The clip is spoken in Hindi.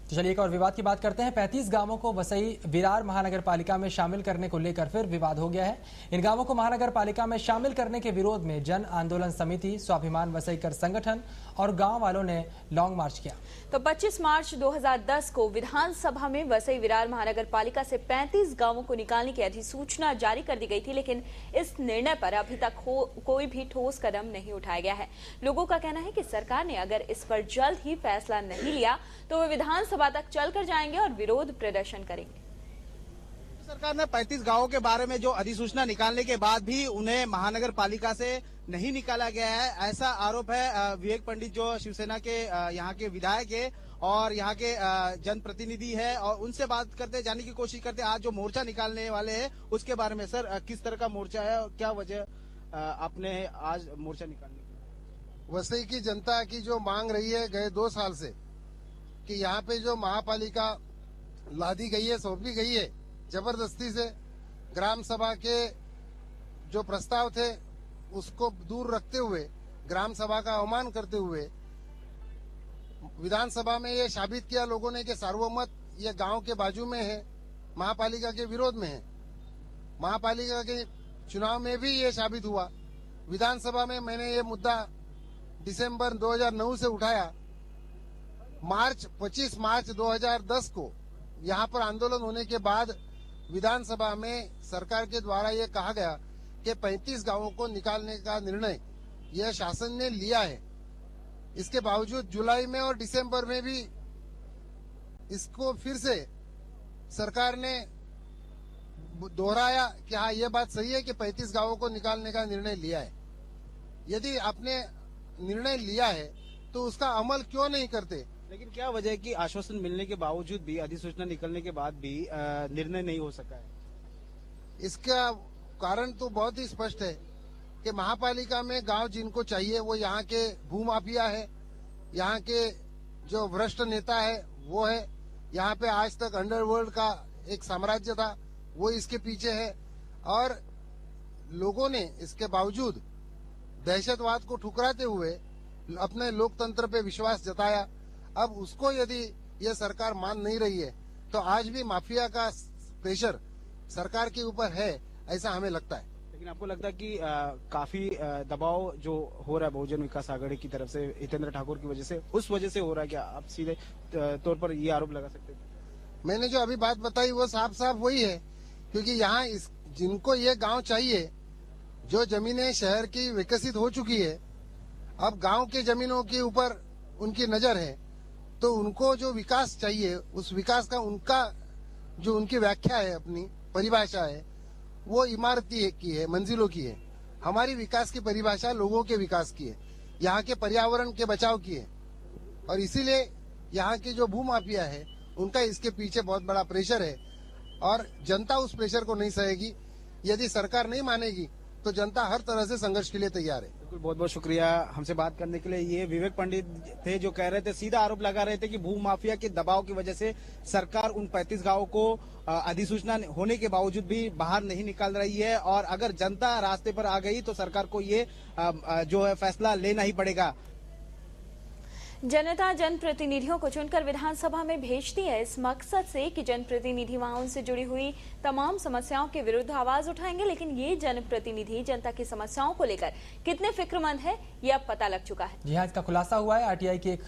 तो चलिए एक और विवाद की बात करते हैं। 35 गांवों को वसई विरार महानगर पालिका में शामिल करने को लेकर फिर विवाद हो गया है। इन गांवों को महानगर पालिका में शामिल करने के विरोध में जन आंदोलन समिति, स्वाभिमान वसईकर संगठन और गांव वालों ने लॉन्ग मार्च किया। तो 25 मार्च 2010 को विधानसभा में वसई विरार महानगर पालिका से 35 गांवों को निकालने की अधिसूचना जारी कर दी गई थी, लेकिन इस निर्णय पर अभी तक कोई भी ठोस कदम नहीं उठाया गया है। लोगों का कहना है कि सरकार ने अगर इस पर जल्द ही फैसला नहीं लिया तो वे विधानसभा तक चलकर जाएंगे और विरोध प्रदर्शन करेंगे। सरकार ने 35 गांवों के बारे में जो अधिसूचना निकालने के बाद भी उन्हें महानगर पालिका से नहीं निकाला गया है, ऐसा आरोप है विवेक पंडित जो शिवसेना के यहाँ के विधायक है और यहाँ के जनप्रतिनिधि है, और उनसे बात करते जानने की कोशिश करते आज जो मोर्चा निकालने वाले हैं उसके बारे में। सर, किस तरह का मोर्चा है और क्या वजह आपने आज मोर्चा निकालने की? वसई की जनता की जो मांग रही है गए 2 साल से कि यहाँ पे जो महापालिका लादी गई है, सौंपी गई है जबरदस्ती से, ग्राम सभा के जो प्रस्ताव थे उसको दूर रखते हुए, ग्राम सभा का अवमान करते हुए विधानसभा में ये साबित किया लोगों ने कि सार्वमत ये गांव के बाजू में है, महापालिका के विरोध में है। महापालिका के चुनाव में भी ये साबित हुआ। विधानसभा में मैंने ये मुद्दा दिसंबर 2009 से उठाया। 25 मार्च 2010 को यहाँ पर आंदोलन होने के बाद विधानसभा में सरकार के द्वारा ये कहा गया कि 35 गांवों को निकालने का निर्णय यह शासन ने लिया है। इसके बावजूद जुलाई में और दिसंबर में भी इसको फिर से सरकार ने दोहराया कि हाँ, ये बात सही है कि 35 गांवों को निकालने का निर्णय लिया है। यदि आपने निर्णय लिया है तो उसका अमल क्यों नहीं करते? लेकिन क्या वजह है कि आश्वासन मिलने के बावजूद भी, अधिसूचना निकलने के बाद भी निर्णय नहीं हो सका है? इसका कारण तो बहुत ही स्पष्ट है कि महापालिका में गांव जिनको चाहिए वो यहाँ के भूमाफिया है, यहाँ के जो भ्रष्ट नेता है वो है। यहाँ पे आज तक अंडरवर्ल्ड का एक साम्राज्य था, वो इसके पीछे है, और लोगों ने इसके बावजूद दहशतवाद को ठुकराते हुए अपने लोकतंत्र पे विश्वास जताया। अब उसको यदि ये सरकार मान नहीं रही है तो आज भी माफिया का प्रेशर सरकार के ऊपर है, ऐसा हमें लगता है। लेकिन आपको लगता है कि काफी दबाव जो हो रहा है बहुजन विकास आघाड़ी की तरफ से हितेंद्र ठाकुर की वजह से, उस वजह से हो रहा है क्या? आप सीधे तौर पर ये आरोप लगा सकते हैं? मैंने जो अभी बात बताई वो साफ साफ वही है, क्योंकि यहाँ जिनको ये गांव चाहिए, जो जमीनें शहर की विकसित हो चुकी है, अब गांव के जमीनों के ऊपर उनकी नजर है, तो उनको जो विकास चाहिए उस विकास का उनका जो उनकी व्याख्या है, अपनी परिभाषा है, वो इमारती की है, मंजिलों की है। हमारी विकास की परिभाषा लोगों के विकास की है, यहाँ के पर्यावरण के बचाव की है, और इसीलिए यहाँ के जो भूमाफिया है उनका इसके पीछे बहुत बड़ा प्रेशर है, और जनता उस प्रेशर को नहीं सहेगी। यदि सरकार नहीं मानेगी तो जनता हर तरह से संघर्ष के लिए तैयार है। बिल्कुल, बहुत बहुत शुक्रिया हमसे बात करने के लिए। ये विवेक पंडित थे जो कह रहे थे, सीधा आरोप लगा रहे थे कि भू माफिया के दबाव की वजह से सरकार उन 35 गांवों को अधिसूचना होने के बावजूद भी बाहर नहीं निकाल रही है, और अगर जनता रास्ते पर आ गई तो सरकार को ये जो है फैसला लेना ही पड़ेगा। जनता जनप्रतिनिधियों को चुनकर विधानसभा में भेजती है इस मकसद से कि जनप्रतिनिधि वहां उनसे जुड़ी हुई तमाम समस्याओं के विरुद्ध आवाज उठाएंगे। लेकिन ये जनप्रतिनिधि जनता की समस्याओं को लेकर कितने फिक्रमंद है, ये अब पता लग चुका है। जी हाँ, इसका खुलासा हुआ है आरटीआई की एक